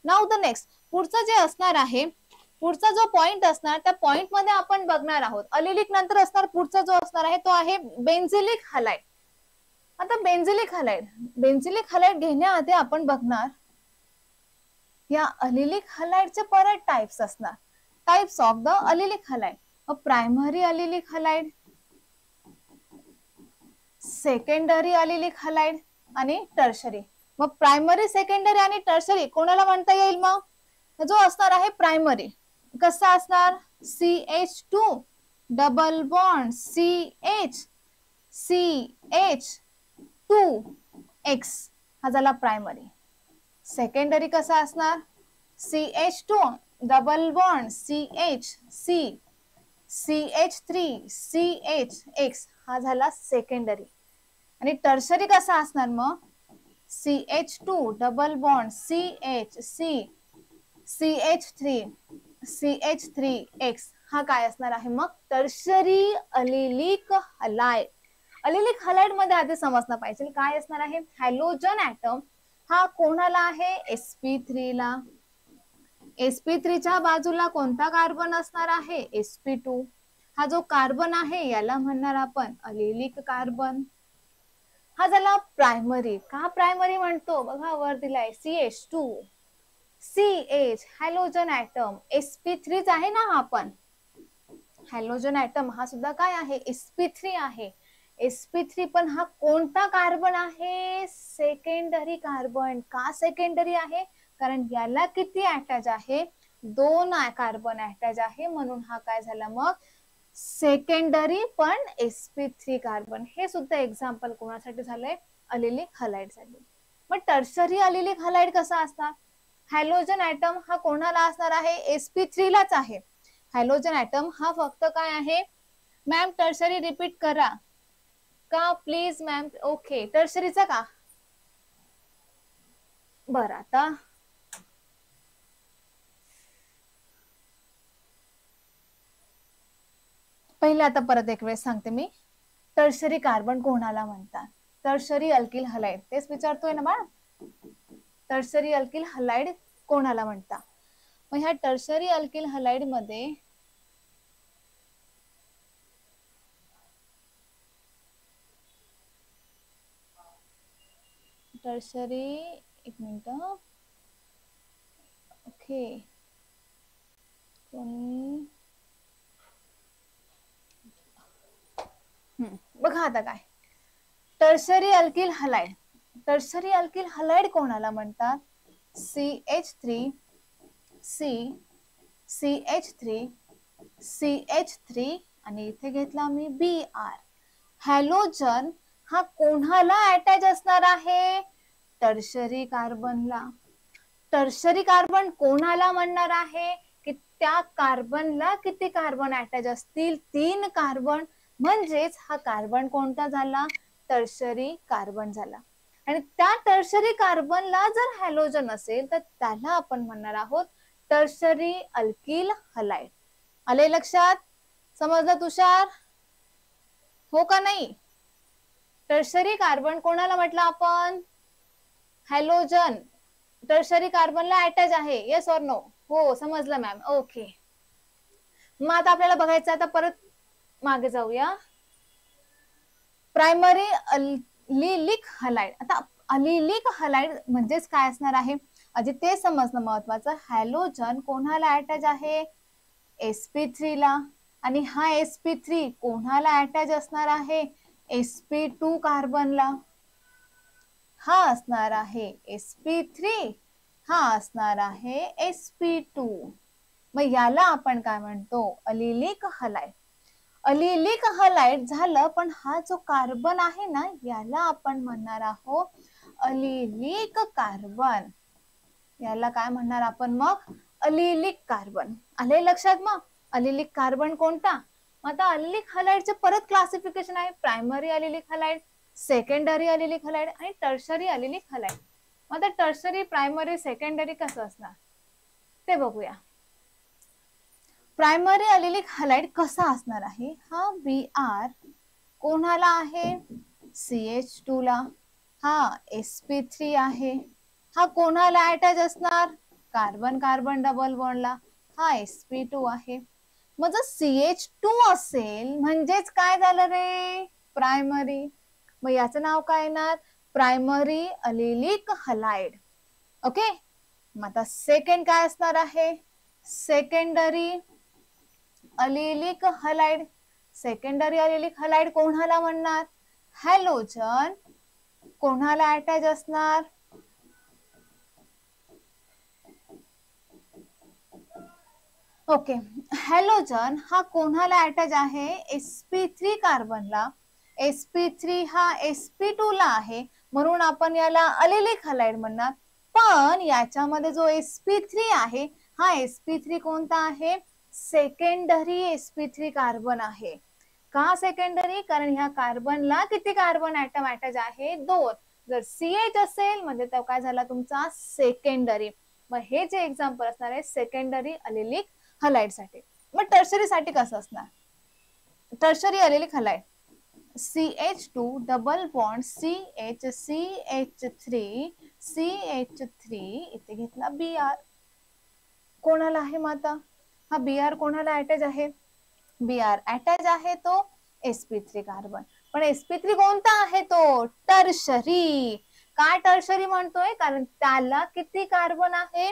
Now the next, पुढचं जे असणार आहे, पुढचा जो पॉइंट असणार त्या पॉइंट मध्ये आपण बघणार आहोत अलिलिक नंतर असणार पुढचा जो असणार आहे तो आहे बेन्झिलिक हलाइड. आता बेन्झिलिक हलाइड घेण्याआधी आपण बघणार या अलिलिक हलाइडचे परत टाइप्स असणार. Types of the allylic halide. Primary allylic halide, secondary allylic halide आणि टर्शरी. मग प्रायमरी, सेकंडरी आणि टर्शरी कोणाला म्हणता येईल? मग जो असणार आहे प्रायमरी कसा असणार? CH2 डबल बॉन्ड CH2X हा झाला प्रायमरी. सेकंडरी कसा असणार? CH2 डबल बॉन्ड CH3CH हा झाला सेकंडरी. आणि टर्शरी कसा असणार? मग CH2 डबल बॉन्ड CH3CH3X हा काय असणार आहे? मग टर्शरी अलिलिक हलाइड. अलिलिक हलाइड मध्ये आधी समजणं पाहिजे काय असणार आहे. हॅलोजन ऍटम हा कोणाला आहे? sp3 ला. sp3 च्या बाजूला कोणता कार्बन असणार आहे? sp2. हा जो कार्बन आहे याला म्हणणार आपण अलिलिक कार्बन. हा झाला प्रायमरी. का प्रायमरी म्हणतो? बघा वर दिलाय CH2 CH halogen atom sp3 आहे ना हा पण. हॅलोजन ऍटम हा सुद्धा काय आहे? sp3 आहे. sp3 पण हा कोणता कार्बन आहे? Secondary carbon. का सेकंडरी आहे? कारण याला किती अटॅच आहे? 2 कार्बन अटॅच आहे म्हणून हा काय झाला मग सेकंडरी पण sp3 कार्बन. हे सुद्धा एक्झाम्पल कोणासाठी झालंय? अलिलिक हलाइड साठी. मग टर्शरी अलिलिक हलाइड कसा असणार? हॅलोजन ऍटम हा कोणाला असणार आहे? sp3 लाच आहे. हॅलोजन ऍटम हा फक्त काय आहे? मॅम टर्शरी रिपीट करा का प्लीज मॅम. ओके, टर्शरीचा का? बरं, आता पहिले आता परत एक वेळेस सांगते मी. टर्शरी कार्बन कोणाला म्हणतात? Tertiary alkyl halide. तेच विचारतोय ना बाळ. टर्शरी अल्किल हलाइड कोणाला म्हणतात? मग ह्या टर्शरी अल्किल हलाइड मध्ये टर्शरी, एक मिनिट, ओके, बघा आता काय tertiary alkyl halide. Tertiary alkyl halide कोणाला म्हणतात? CH3 CH3 आणि इथे घेतला मी Br. हॅलोजन हा कोणाला अटॅच असणार आहे? टर्शरी कार्बनला. टर्शरी कार्बन कोणाला म्हणणार आहे? की त्या कार्बनला किती कार्बन अटॅच असतील? 3 कार्बन. म्हणजेच हा कार्बन कोणता झाला? टर्शरी कार्बन झाला. आणि त्या टर्शरी कार्बनला जर हॅलोजन असेल तर त्याला आपण म्हणणार आहोत टर्शरी अल्किल हलाइड. आले लक्षात? समजलं तुषार? हो का नाही? टर्शरी कार्बन कोणाला म्हटलं आपण? हॅलोजन. टर्शरी कार्बनला अटॅच आहे. Yes or no? हो, समजलं मॅम. ओके, मग आता आपल्याला बघायचं, आता परत मागे जाऊया. Primary allylic halide. आता अलिलिक हलाइड म्हणजेच काय असणार आहे आधी ते समजणं महत्वाचं. हॅलोजन कोणाला अटॅच आहे? sp3 ला. आणि हा sp3 कोणाला अटॅच असणार आहे? sp2 कार्बनला. हा असणार आहे sp3, हा असणार आहे sp2. मग याला आपण काय म्हणतो? अलिलिक हलाइड. अलिलिक हलाइड झालं, पण हा जो कार्बन आहे ना याला आपण म्हणणार आहोत अलिलिक कार्बन. याला काय म्हणणार आपण मग? अलिलिक कार्बन. आले लक्षात? मग अलिलिक कार्बन कोणता? आता अलिलिक हलाइडचे परत क्लासिफिकेशन आहे. Primary allylic halide, secondary allylic halide आणि टर्शरी अलिलिक हलाइड. आता टर्शरी, प्रायमरी, सेकंडरी कसं असणार ते बघूया. प्रायमरी अलिलिक हलाइड कसा असणार आहे? हा Br कोणाला आहे? CH2 ला. हा sp3 आहे. हा कोणाला अटॅच असणार? कार्बन कार्बन डबल बॉन्डला हा sp2 आहे. मग जर CH2 असेल म्हणजेच काय झालं रे, प्रायमरी. मग याचं नाव काय येणार, प्रायमरी अलिलिक हलाइड. ओके. मग आता सेकंड काय असणार आहे, secondary allylic halide. Secondary allylic halide कोणाला म्हणणार, हॅलोजन. कोणाला अटॅच असणार, ओके, हॅलोजन हा कोणाला अटॅच आहे, sp3 कार्बनला. sp3 हा sp2 ला आहे, म्हणून आपण याला अलिलिक हलाइड म्हणणार. पण याच्यामध्ये जो sp3 आहे हा sp3 कोणता आहे, सेकंडरी sp3 कार्बन आहे. का सेकंडरी, कारण ह्या कार्बनला किती कार्बन ऍटम अटॅच आहे, 2. जर CH असेल म्हणजे तो काय झाला तुमचा सेकंडरी. मग हे जे एक्झाम्पल असणार आहे सेकंडरी अलिलिक हलाइड साठी. मग टर्शरी साठी कसं असणार, tertiary allylic halide CH2 double bond CH3 इथे घेतला Br. कोणाला आहे मग आता, हा Br कोणाला अटॅच आहे, Br अटॅच आहे तो sp3 कार्बन. पण sp3 कोणता आहे तो, टर्शरी. का टर्शरी म्हणतोय, कारण त्याला किती कार्बन आहे,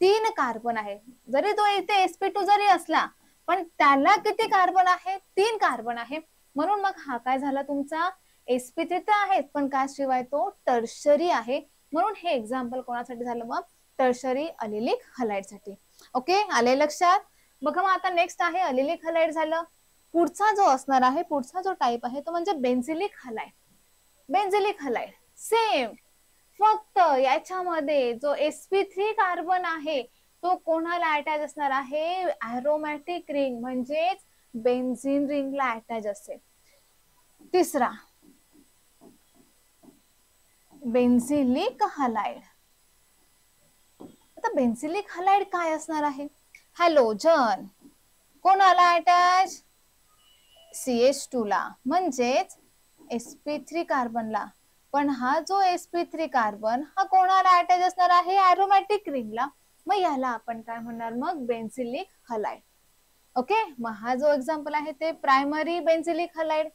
3 कार्बन आहे. जरी तो इथे sp2 जरी असला पण त्याला किती कार्बन आहे, 3 कार्बन आहे. म्हणून मग हा काय झाला तुमचा, sp3 तर आहे पण काय शिवाय तो टर्शरी आहे. म्हणून हे एक्झाम्पल कोणासाठी झालं मग, टर्शरी अलिलिक हलाइड साठी. ओके, आले लक्षात. बघा मग आता नेक्स्ट आहे अलिलिक हलाइड झालं. पुढचा जो असणार आहे, पुढचा जो टाइप आहे तो म्हणजे बेन्झिलिक हलाइड. बेन्झिलिक हलाइड सेम, फक्त याच्यामध्ये जो sp3 कार्बन आहे तो कोणाला अटॅच असणार आहे, एरोमॅटिक रिंग म्हणजेच बेन्झीन रिंगला अटॅच असेल. तिसरा बेन्झिलिक हलाइड. आता बेन्झिलिक हलाइड काय असणार आहे, हॅलोजन कोणाला अटॅच, CH2 ला म्हणजेच sp3 कार्बनला. पण हा जो sp3 कार्बन हा कोणाला अटॅच असणार आहे, एरोमॅटिक रिंगला. मग याला आपण काय म्हणणार मग, बेन्झिलिक हलाइड. ओके. मग हा जो एक्झाम्पल आहे ते प्रायमरी बेन्झिलिक हलाइड.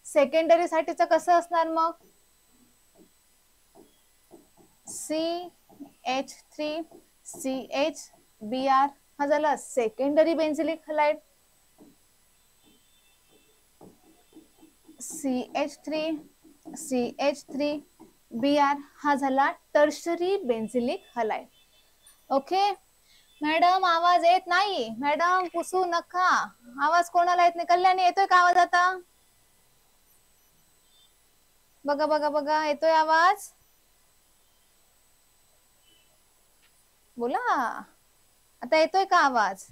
सेकंडरी साठीच कसं असणार मग, CH3 CHBr हा झाला सेकंडरी बेन्झिलिक हलाइड. CH3Br हा झाला टर्शरी बेन्झिलिक हलाइड. ओके. मॅडम आवाज येत नाही, मॅडम पुसू नका, आवाज कोणाला येत नाही, कल्याणी येतोय का आवाज आता, बघा बघा बघा येतोय आवाज, बोला आता येतोय का आवाज,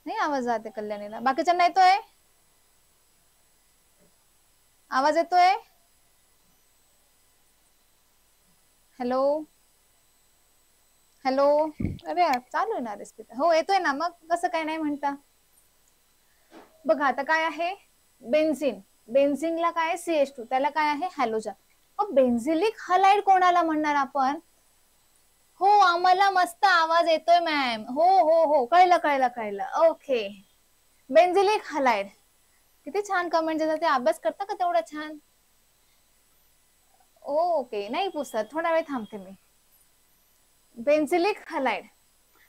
नाही आवाज जाते कल्याणीला, बाकीच्यांना येतोय आवाज, येतोय, हॅलो हॅलो, अरे चालू आहे ना रेसिपी, हो येतोय ना, मग कसं काय नाही म्हणता. बघा आता काय आहे, बेन्झीन, बेन्झीनला काय CH2, त्याला काय आहे हॅलोजन. मग बेन्झिलिक हलाइड कोणाला म्हणणार आपण, हो आम्हाला मस्त आवाज येतोय मॅम, हो हो हो कळलं कळलं कळलं, ओके. बेन्झिलिक हलाइड, किती छान कमेंट देतात, ते अभ्यास करता का तेवढा छान, ओके नाही पुसत, थोडा वेळ थांबते मी. बेन्झिलिक हलाइड,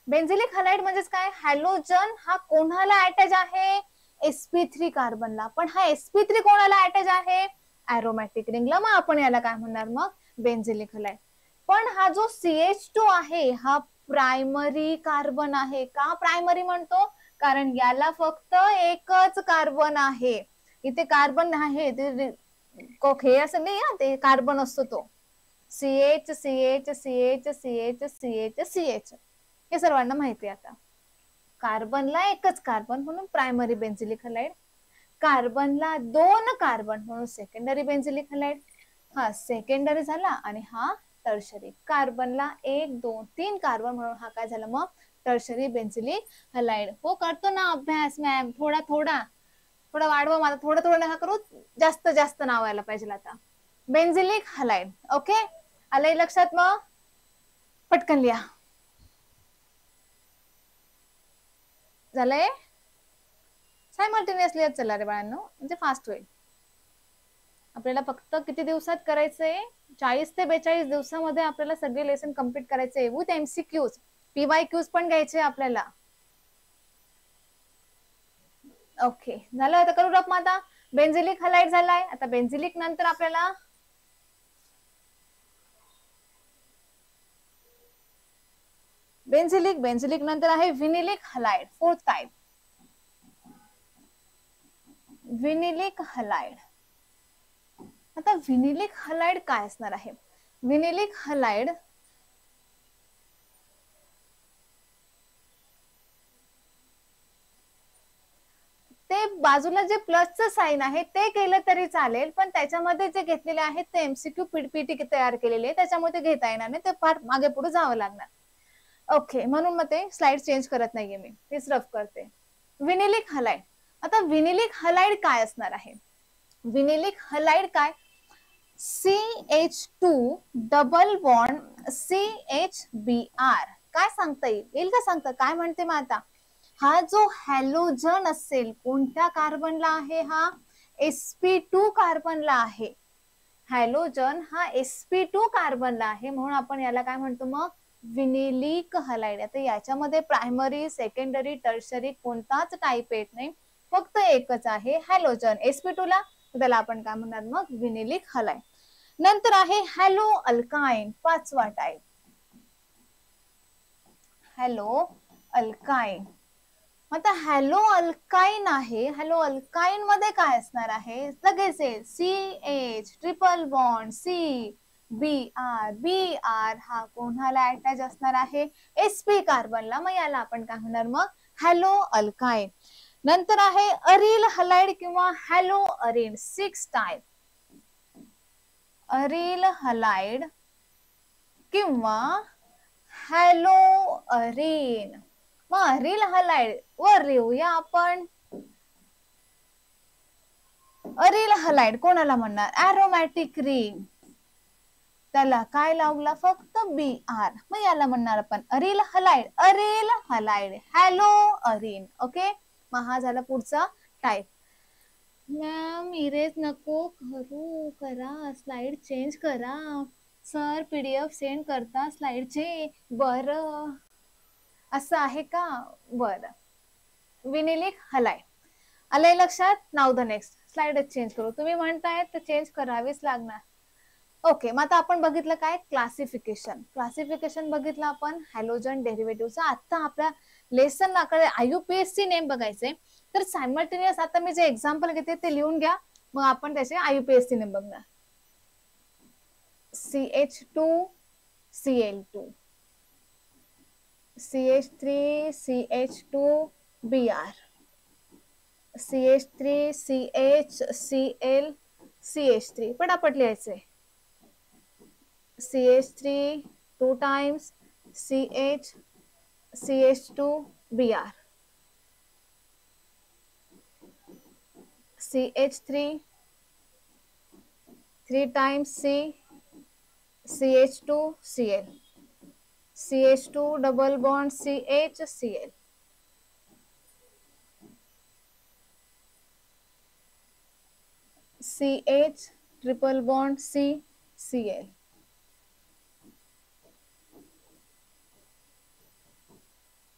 बेन्झिलिक हलाइड म्हणजेच काय, हॅलोजन हा कोणाला अटॅच आहे, sp3 कार्बनला. पण हा sp3 कोणाला अटॅच आहे, एरोमॅटिक रिंगला. मग आपण याला काय म्हणणार मग, बेन्झिलिक हलाइड. पण हा जो CH2 आहे हा प्रायमरी कार्बन आहे. का प्रायमरी म्हणतो, कारण याला फक्त एकच कार्बन आहे, इथे कार्बन आहे ते हे असं नाही, ते कार्बन असतो तो CH CH CH CH CH CH, हे सर्वांना माहिती आहे. आता कार्बनला एकच कार्बन म्हणून प्रायमरी बेन्झिलिक हलाइड, कार्बनला 2 कार्बन म्हणून सेकंडरी बेन्झिलिक हलाइड. हा सेकंडरी झाला आणि हा टर्शरी, कार्बनला 1 2 3 कार्बन म्हणून हा काय झाला मग, टर्शरी बेन्झिलिक हलाइड. हो करतो ना अभ्यास मॅम, थोडा थोडा थोडा वाढवा माझा, थोडं थोडं नका करू, जास्त जास्त नाव यायला पाहिजे. आता बेन्झिलिक हलाइड, ओके आलंय लक्षात, मग पटकन लिहा. झालंय सायमल्टेनियसली चला रे बाळांनो, म्हणजे फास्ट होईल. आपल्याला फक्त किती दिवसात करायचंय? 40 ते 42 दिवसामध्ये आपल्याला सगळे लेसन कम्प्लीट करायचे विथ एमसीक्यूज, पीवायक्यूज पण घ्यायचे आपल्याला. ओके, झालं. आता करू रफ आता. बेन्झिलिक हलाइड झालाय. आता बेन्झिलिक नंतर आपल्याला बेन्झिलिक नंतर आहे विनिलिक हलाइड, फोर्थ टाइप विनिलिक हलाइड. आता विनिलिक हलाइड काय असणार आहे? विनिलिक हलाइड ते बाजूला जे प्लसचं साइन आहे ते केलं तरी चालेल, पण त्याच्यामध्ये जे घेतलेले आहेत ते एमसीक्यू पीपीटी तयार केलेले आहे, त्याच्यामुळे ते घेता येणार नाही, ते फार मागे पुढे जावं लागणार. ओके, म्हणून मग ते स्लाइड चेंज करत नाहीये मी, तेच रफ करते. विनिलिक हलाइड. आता विनिलिक हलाइड काय असणार आहे? विनिलिक हलाइड काय? CH2 double bond CHBr. काय सांगता येईल का? सांगता काय म्हणते मग आता? हा जो हॅलोजन असेल कोणत्या कार्बनला आहे? हा sp2 कार्बनला आहे. हॅलोजन हा sp2 कार्बनला आहे, म्हणून आपण याला काय म्हणतो मग? विनिलिक हलाइड. आता याच्यामध्ये प्रायमरी, सेकंडरी, टर्शरी कोणताच टाईप येत नाही, फक्त एकच आहे हॅलोजन sp2 ला, त्याला आपण काय म्हणणार मग? विनिलिक हलाइड. नंतर आहे हॅलो अल्काइन, पाचवा टाईप हॅलो अल्काइन. आता हॅलो अल्काइन आहे, हॅलो अल्काइन मध्ये काय असणार आहे? लगेच CH triple bond CBr. Br हा कोणाला अटॅच असणार आहे? sp कार्बनला, मग याला आपण काय म्हणणार मग? Hello alkyne. नंतर आहे अरिल हलाइड किंवा हॅलो अरिन, 6 टाइप अरिल हलाइड किंवा हॅलो अरिन. मग अरिल हलाइड वर लिहूया आपण. अरिल हलाइड कोणाला म्हणणार? अरोमॅटिक रिंग, त्याला काय लावला? फक्त Br, मग याला म्हणणार आपण aryl halide. Aryl halide, haloarene. Okay, मग हा झाला पुढचा टाईप. मॅम इरेज नको करू, करा स्लाइड चेंज करा सर, पीडीएफ सेंड करता स्लाइडचे. बरं, असं आहे का? बरं, विनिलिक हलाइड आलंय लक्षात. Now the next. स्लाइडच चेंज करू, तुम्ही म्हणतायत तर चेंज करावीच लागणार. ओके, मग आता आपण बघितलं काय? क्लासिफिकेशन. क्लासिफिकेशन बघितलं आपण हॅलोजन डेरिव्हेटिव्हचं. आता आपल्या लेसन नाकडे IUPAC नेम बघायचे, तर सायमल्टेनियस आता मी जे एक्झाम्पल घेते ते लिहून घ्या, मग आपण त्याचे IUPAC नेम बघणार. CH2 Cl2 CH3 CH2 Br CH3 CH Cl CH3. पटापट लिहायचे. CH3 2 times CH CH2 Br CH3 3 times C CH2 Cl CH2 double bond CH Cl CH triple bond C Cl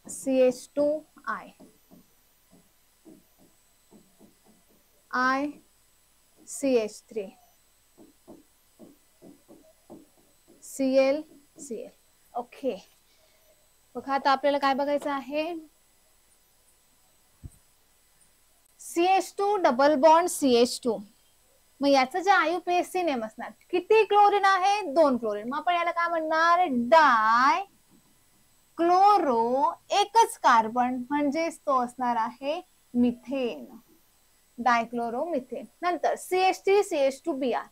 CH2 I CH3 Cl Cl. Okay, बघा आता आपल्याला काय बघायचं आहे? CH2 double bond CH2. मग याचं जे IUPAC नेम असणार, किती क्लोरीन आहे? 2 क्लोरीन. मग आपण याला काय म्हणणार? डाय क्लोरो एकच कार्बन, म्हणजेच तो असणार आहे मिथेन, डायक्लोरो मिथेन. नंतर CH3 CH2 Br.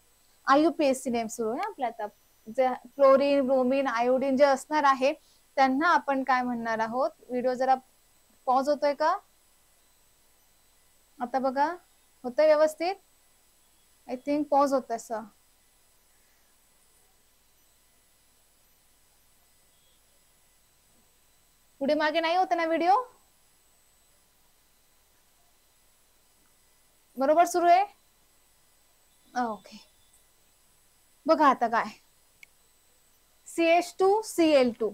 IUPAC name सुरू आहे आपल्या. आता जे क्लोरीन, ब्रोमीन, आयोडीन जे असणार आहे त्यांना आपण काय म्हणणार आहोत? व्हिडिओ जरा पॉज होतोय का? आता बघा, होतंय व्यवस्थित? आय थिंक पॉज होत असं. पुढे मागे नाही होत ना व्हिडिओ? बरोबर सुरू आहे. ओके, बघा आता काय, CH2Cl2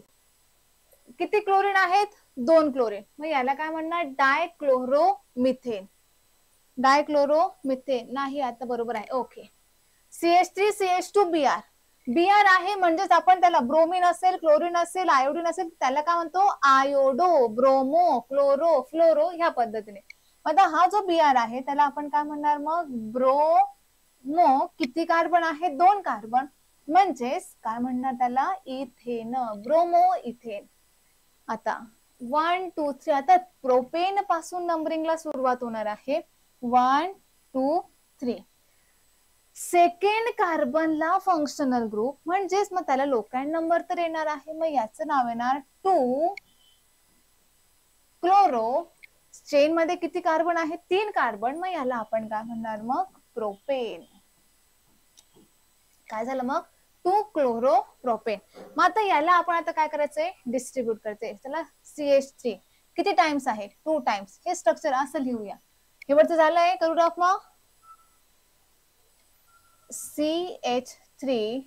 किती क्लोरीन आहेत, 2 क्लोरीन, मग याला काय म्हणणार, डायक्लोरोमिथेन. डायक्लोरोमिथेन नाही, आता बरोबर आहे. ओके, CH3CH2Br, Br आहे म्हणजेच आपण त्याला ब्रोमीन असेल, क्लोरीन असेल, आयोडीन असेल, त्याला काय म्हणतो, आयोडो, ब्रोमो, क्लोरो, फ्लोरो, ह्या पद्धतीने. आता हा जो Br आहे त्याला आपण काय म्हणणार, मग ब्रोमो, किती कार्बन आहे, 2 कार्बन, म्हणजेच काय म्हणणार त्याला, इथेन, ब्रोमो इथेन. आता 1 2 3, आता प्रोपेन पासून नंबरिंगला सुरुवात होणार आहे. 1 2 3, सेकंड कार्बनला फंक्शनल ग्रुप, म्हणजेच मग त्याला लोकॅन्ड नंबर तर येणार आहे. मग याचं नाव येणार 2 क्लोरो. चेन मध्ये किती कार्बन आहे, 3 कार्बन, मग याला आपण काय म्हणणार, मग प्रोपेन. काय झालं मग, 2 क्लोरो प्रोपेन. मग आता याला आपण आता काय करायचंय, डिस्ट्रीब्यूट करायचंय. चला, CH3 किती टाइम्स आहे, 2 टाइम्स. हे स्ट्रक्चर असं लिहूया. हे वरचं झालंय, करू टाक मग. CH3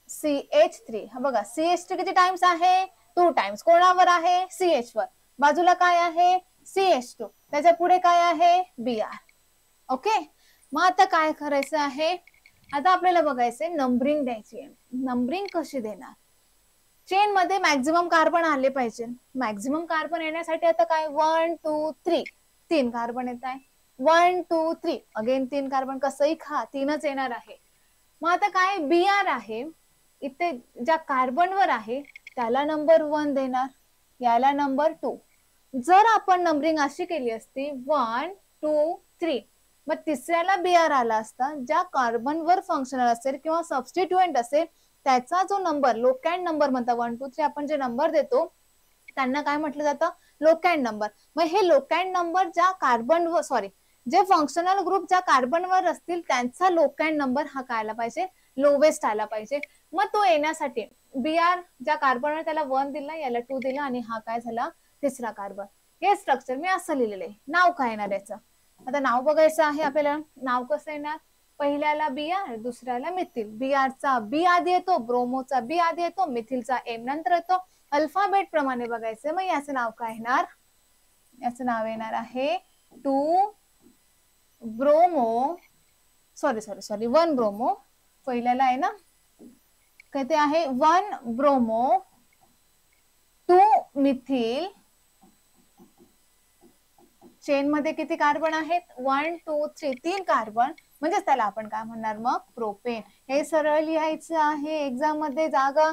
CH3, हा बघा, CH3 किती टाइम्स आहे, 2 टाइम्स. कोणावर आहे, CH वर. बाजूला काय आहे, CH2, त्याच्या पुढे काय आहे, Br. ओके, मग आता काय करायचं आहे, आता आपल्याला बघायचंय नंबरिंग द्यायची आहे. नंबरिंग कशी देणार, चेन मध्ये मॅक्झिमम कार्बन आले पाहिजे. मॅक्झिमम कार्बन येण्यासाठी आता काय, 1 2 3, 3 कार्बन येत आहे. 1 2 3, अगेन 3 कार्बन, कसंही खा 3च येणार आहे. मग आता काय, Br आहे, इथे ज्या कार्बनवर आहे त्याला नंबर 1 देणार, याला नंबर 2. जर आपण नंबरिंग अशी केली असती 1 2 3, मग तिसऱ्याला Br आला असता. ज्या कार्बनवर फंक्शनल असेल किंवा सबस्टिट्युएंट असेल त्याचा जो नंबर, लोकॅन्ड नंबर म्हणतात, 1 2 3 आपण जे नंबर देतो त्यांना काय म्हटलं जातं, लोकॅन्ड नंबर. मग हे लोकॅन्ड नंबर ज्या कार्बनवर, सॉरी, जे फंक्शनल ग्रुप ज्या कार्बनवर असतील त्यांचा लोकॅन्ड नंबर हा काय आला पाहिजे, लोवेस्ट आला पाहिजे. मग तो येण्यासाठी Br ज्या कार्बनवर त्याला 1 दिला, याला 2 दिला, आणि हा काय झाला, तिसरा कार्बन. हे स्ट्रक्चर मी असं लिहिलेलं आहे. नाव काय येणार याचं, आता नाव बघायचं आहे आपल्याला. नाव कसं येणार, पहिल्याला Br, दुसऱ्याला मिथिल. Br चा B आधी येतो, ब्रोमोचा B आधी येतो, मिथिलचा M नंतर येतो. अल्फाबेट प्रमाणे बघायचं. मग याचं नाव काय येणार, याचं नाव येणार आहे 2 ब्रोमो, सॉरी 1 ब्रोमो. पहिल्याला आहे ना, काय ते आहे, 1 ब्रोमो 2 मिथिल. चेन मध्ये किती कार्बन आहेत, 1 2 3, 3 कार्बन, म्हणजेच त्याला आपण काय म्हणणार, मग प्रोपेन. हे सरळ लिहायचं आहे. एक्झाम मध्ये जागा,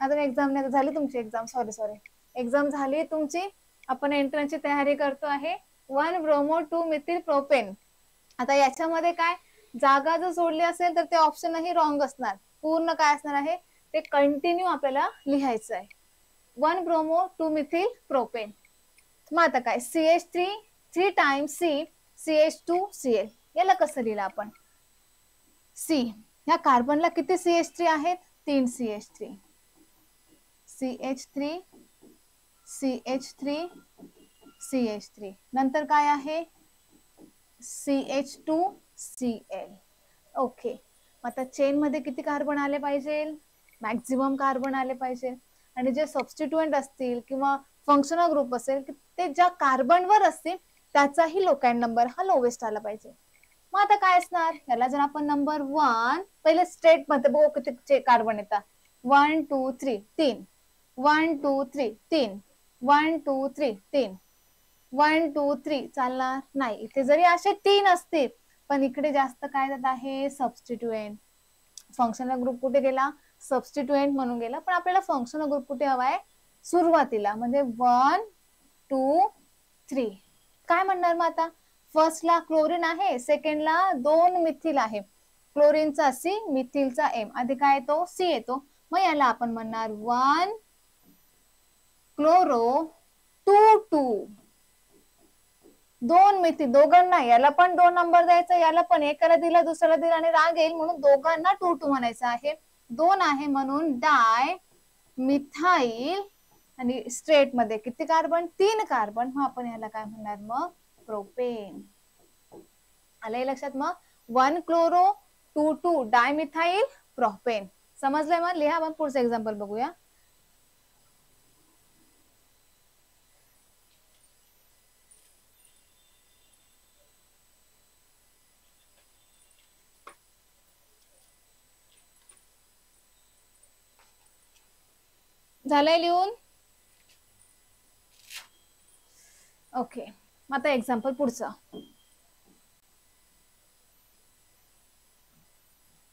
आता एक्झाम नाही झाली तुमची, एक्झाम सॉरी एक्झाम झाली तुमची, आपण एंट्रन्सची तयारी करतो आहे. 1 ब्रोमो 2 मिथिल प्रोपेन. आता याच्यामध्ये काय, जागा जर सोडली असेल तर ते ऑप्शनही रॉंग असणार. पूर्ण काय असणार आहे, ते कंटिन्यू आपल्याला लिहायचं आहे. 1 ब्रोमो 2 मिथिल प्रोपेन. मग आता काय, CH3 3 टाइम्स C, CH2Cl. याला कसं लिहिलं आपण, C, ह्या कार्बनला किती CH3 आहेत, 3 CH3, CH3 CH3 CH3, नंतर काय आहे, CH2Cl. ओके, आता चेन मध्ये किती कार्बन आले पाहिजे, मॅक्झिमम कार्बन आले पाहिजे. आणि जे सबस्टिट्युएंट असतील किंवा फंक्शनल ग्रुप असेल ते ज्या कार्बनवर असतील त्याचाही लोकॅन्ड नंबर हा लोवेस्ट आला पाहिजे. मग आता काय असणार, याला जर आपण नंबर 1 पहिले स्ट्रेट मध्ये बघू किती कार्बन येतात, 1 2 3 3, 1 2 3 3, 1 2 3 3, 1 2 3, चालणार नाही. इथे जरी असे 3 असतील पण इकडे जास्त काय जात आहे, सबस्टिट्युएंट. फंक्शनल ग्रुप कुठे गेला, सबस्टिट्युएंट म्हणून गेला. पण आपल्याला फंक्शनल ग्रुप कुठे हवाय, सुरुवातीला, म्हणजे 1 2 3. काय म्हणणार मग आता, फर्स्टला क्लोरीन आहे, सेकंडला 2 मिथिल आहे. क्लोरीनचा C, मिथिलचा M, आधी काय येतो, C येतो. मग याला आपण म्हणणार 1 क्लोरो 2 2, 2 मिथिल, दोघांना, याला पण 2 नंबर द्यायचा, याला पण, एकाला दिला दुसऱ्याला दिला आणि राग येईल म्हणून दोघांना 2 2 म्हणायचं आहे. 2 आहे म्हणून डाय मिथाइल, आणि स्ट्रेट मध्ये किती कार्बन? 3 कार्बन. मग आपण याला काय म्हणणार? मग प्रोपेन. आलंय लक्षात? मग 1 क्लोरो 2 डायमिथाइल प्रोपेन. समजलंय? मग लिहा. मग पुढचं एक्झाम्पल बघूया. झालंय लिहून? ओके. आता एक्झाम्पल पुढचं.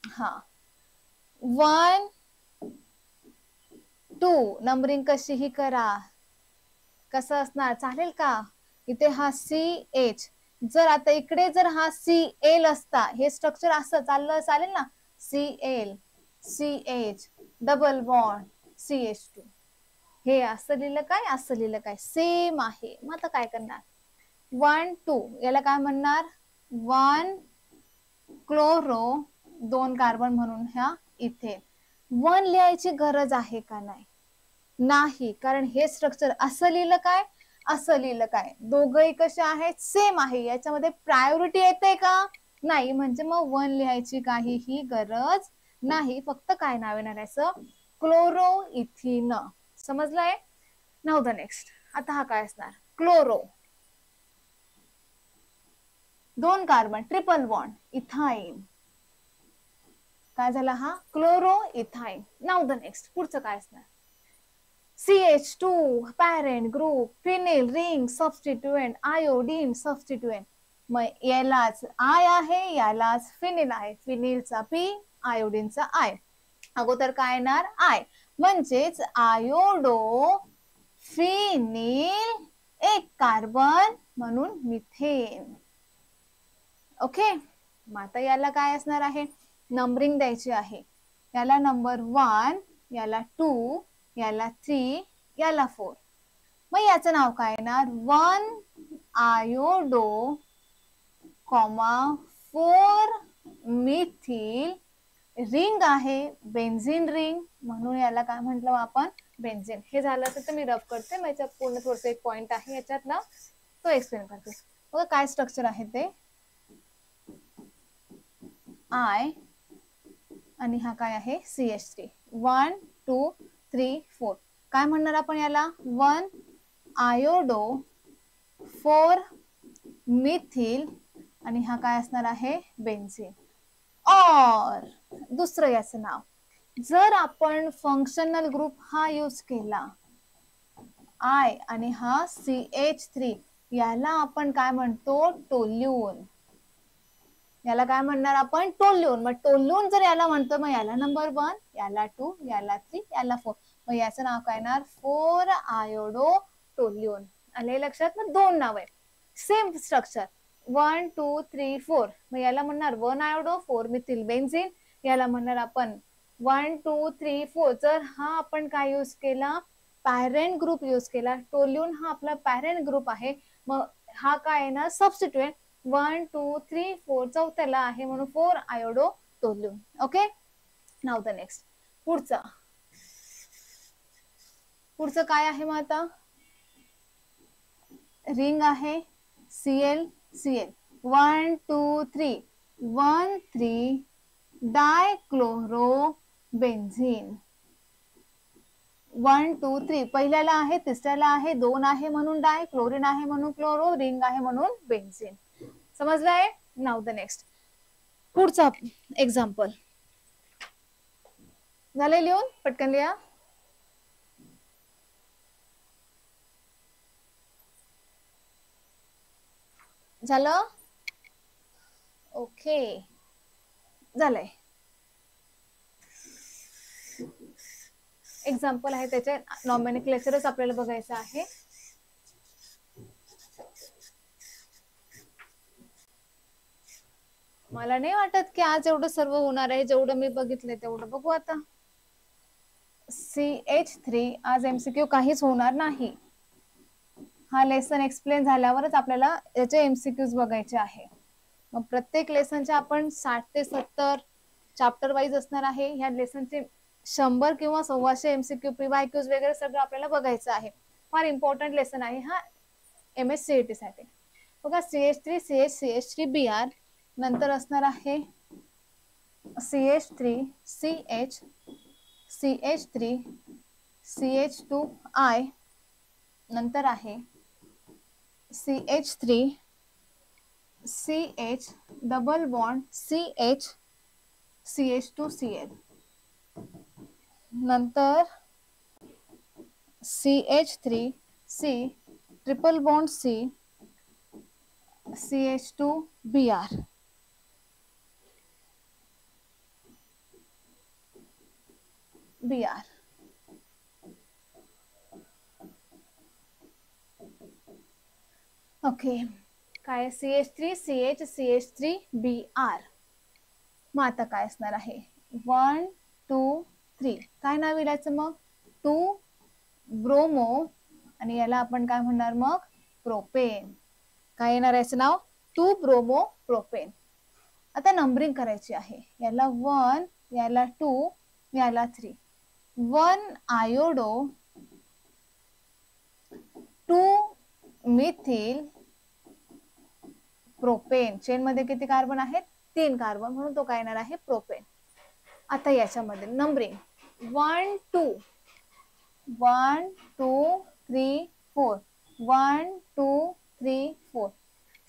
हा 1 2 नंबरिंग कशीही करा. कसं असणार? चालेल का? इथे हा CH, जर आता इकडे जर हा Cl असता, हे स्ट्रक्चर असं चाललं चालेल ना? Cl CH double bond CH2. हे असं लिहिलं काय? असं लिहिलं काय? सेम आहे. मग आता काय करणार? 1 2 याला काय म्हणणार? 1 क्लोरो 2 कार्बन म्हणून ह्या इथे 1 लिहायची गरज आहे का? नाही, कारण हे स्ट्रक्चर असं लिहिलं काय? असं लिहिलं काय? दोघंही कसे आहेत? सेम आहे. याच्यामध्ये प्रायोरिटी येते का? नाही. म्हणजे मग 1 लिहायची काहीही गरज नाही. फक्त काय नाव येणार याचं? Chloro ethyne. समजलंय? Now the next. आता हा काय असणार? Chloro 2 carbon triple bond ethyne. काय झाला? हा chloro ethyne. Now the next. पुढचं काय असणार? CH2 parent group, phenyl ring substituent, iodine substituent. मग यालाच आय आहे, यालाच फिनिल आहे. फिनिलचा P, आयोडीनचा I. अगोदर काय येणार? आय. म्हणजेच आयोडो फिनिल 1 कार्बन म्हणून मिथेन. ओके. मग आता याला काय असणार आहे? नंबरिंग द्यायची आहे. याला नंबर 1, याला 2, याला 3, याला 4. मग याचं नाव काय येणार? 1 आयोडो 4 मिथिल रिंग आहे, बेन्झीन रिंग, म्हणून याला काय म्हटलं आपण? बेन्झीन. हे झालं तर मी रफ करते. मग याच्यात पूर्ण थोडंसं एक पॉइंट आहे याच्यातला, तो एक्सप्लेन करते. बघा काय स्ट्रक्चर आहे ते. आय आणि हा काय आहे? CH3. 1 2 3 4. काय म्हणणार आपण याला? 1 आयोडो 4 मिथिल आणि हा काय असणार आहे? बेन्झीन. और दुसरं याचं नाव, जर आपण फंक्शनल ग्रुप हा यूज केला आय आणि हा CH3, याला आपण काय म्हणतो? टोल्यून. याला काय म्हणणार आपण? टोल्यून. मग टोल्यून जर याला म्हणतो, मग याला नंबर 1, याला 2, याला 3, याला 4. मग याचं नाव काय येणार? 4 आयोडो टोल्यून. आले लक्षात? मग 2 नाव आहे, सेम स्ट्रक्चर. 1 2 3 4. मग याला म्हणणार 1 आयोडो 4 मिथिल बेन्झीन. याला म्हणणार आपण 1 2 3 4. जर हा आपण काय यूज केला? पॅरेंट ग्रुप यूज केला. टोल्यून हा आपला पॅरेंट ग्रुप आहे. मग हा काय येणार? सबस्टिट्युएंट. 1 2 3 4 चौथ्याला आहे म्हणून 4 iodo toluene. Okay. Now the next. पुढचं काय आहे? मग आता रिंग आहे Cl Cl. 1 2 3 1 3 डायक्लोरो बेन्झीन. 1 2 3 पहिल्याला आहे, तिसऱ्याला आहे, 2 आहे म्हणून डाय, क्लोरीन आहे म्हणून क्लोरो, रिंग आहे म्हणून बेन्झीन. समजलंय? Now the next. पुढचा एक्झाम्पल झालंय लिहून? पटकन लिहा. झालं? ओके. झालंय. एक्झाम्पल आहे त्याचे नॉमेनक्लेचरच आपल्याला बघायचं आहे. मला नाही वाटत की आज एवढं सर्व होणार आहे. जेवढं मी बघितलंय तेवढं बघू आता. CH3 आज MCQ काहीच होणार नाही. हा लेसन एक्सप्लेन झाल्यावरच आपल्याला याचे MCQs बघायचे आहे. मग प्रत्येक लेसनचे आपण 60 ते 70 चॅप्टर वाईज असणार आहे. ह्या लेसनचे 100 किंवा 125 MCQ PYQs वगैरे सगळं आपल्याला बघायचं आहे. फार इम्पॉर्टंट लेसन आहे हा MSCET साठी. बघा CH3 CH CH3 Br, नंतर असणार आहे CH3 CH CH3 CH2I, नंतर आहे CH3 CH double bond CH CH2Cl, नंतर CH3 C triple bond C CH2Br. Br. Okay, काय CH3 CH CH3 Br. मग आता काय असणार आहे 1 2 3, काय नाव लिहायचं मग 2 ब्रोमो, आणि याला आपण काय म्हणणार मग प्रोपेन. काय येणार याचं नाव 2 ब्रोमो प्रोपेन. आता नंबरिंग करायची आहे, याला 1, याला 2, याला 3. 1 आयोडो 2 मिथिल प्रोपेन. चेन मध्ये किती कार्बन आहेत 3 कार्बन, म्हणून तो काय येणार आहे प्रोपेन. आता याच्यामध्ये नंबरिंग 1 2 1 2 3 4 1 2 3 4.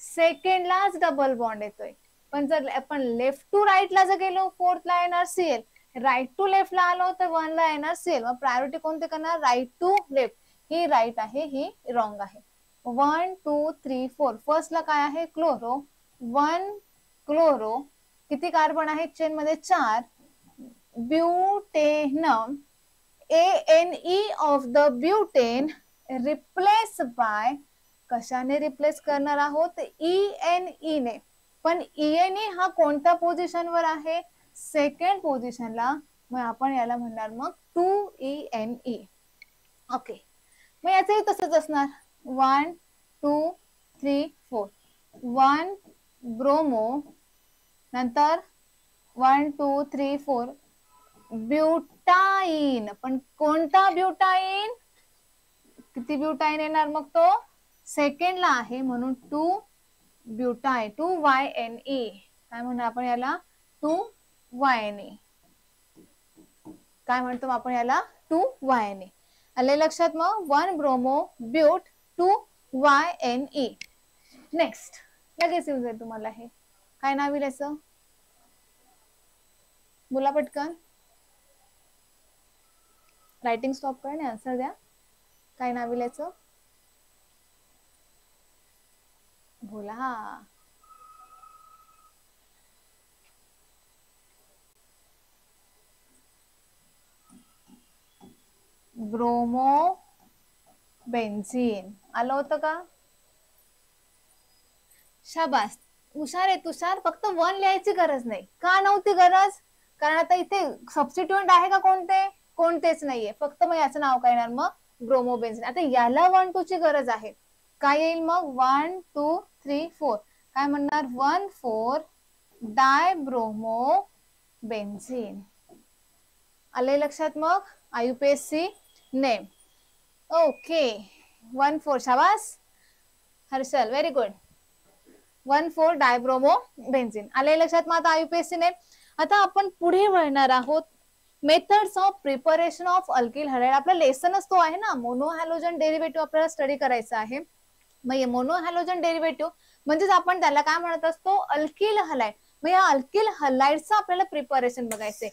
सेकंडलाच डबल बॉन्ड येतोय, पण जर आपण लेफ्ट टू राईट ला जर गेलो 4th ला येणार Cl, राईट टू लेफ्ट ला आलो तर 1 ला येणार Cl. मग प्रायोरिटी कोणते करणार राईट टू लेफ्ट. ही राईट आहे, ही रॉंग आहे. 1 2 3 4, फर्स्ट ला काय आहे क्लोरो. 1 क्लोरो, किती कार्बन आहेत चेन मध्ये 4. ब्यूटेनम ANE of the butane replace by, कशाने रिप्लेस करणार आहोत ENE ने. पण ENE हा कोणत्या पोझिशन वर आहे सेकंड पोझिशनला, मग आपण याला म्हणणार मग 2ENE. ओके, मग याचंही तसंच असणार 1 2 3 4. 1 ब्रोमो, नंतर 1 2 3 4 ब्यूटाईन. पण कोणता ब्यूटाईन, किती ब्यूटाईन येणार मग तो सेकंडला आहे, म्हणून 2 ब्यूटाईन 2YNE. काय म्हणणार आपण याला 2YNE. काय म्हणतो आपण याला 2YNE. आले लक्षात. मग 1 ब्रोमो ब्यूट 2YNE. नेक्स्ट लगेच येऊन जाईल तुम्हाला हे. काय नाव येईल याचं, बोला पटकन. रायटिंग स्टॉप करा आणि आन्सर द्या. काय नाव येईल याचं, बोला. Bromo benzene. आलं होतं का, शाबास, हुशार आहे तुषार. फक्त 1 लिहायची गरज नाही. का नव्हती गरज, कारण आता इथे सबस्टिट्यूएंट आहे का कोणते, कोणतेच नाहीये. फक्त मग याचं नाव काय येणार मग ब्रोमो बेन्झीन. आता याला 1 2 ची गरज आहे. काय येईल मग 1 2 3 4. काय म्हणणार 1 4 डाय ब्रोमो बेन्झीन. आले लक्षात. मग IUPAC नेम. ओके 1 4, शाबास Harshal, very good. 1 4 dibromo benzene. आले लक्षात. मग आता IUPAC नेम. आता आपण पुढे वळणार आहोत methods of preparation of alkyl halide. आपला लेसनच तो आहे ना, मोनो हॅलोजन डेरिव्हेटिव्ह आपल्याला स्टडी करायचा आहे. मग मोनो हॅलोजन डेरिव्हेटिव्ह म्हणजेच आपण त्याला काय म्हणत असतो अल्किल हॅलाइड. मग या अल्किल हॅलाइडचं आपल्याला प्रिपरेशन बघायचंय.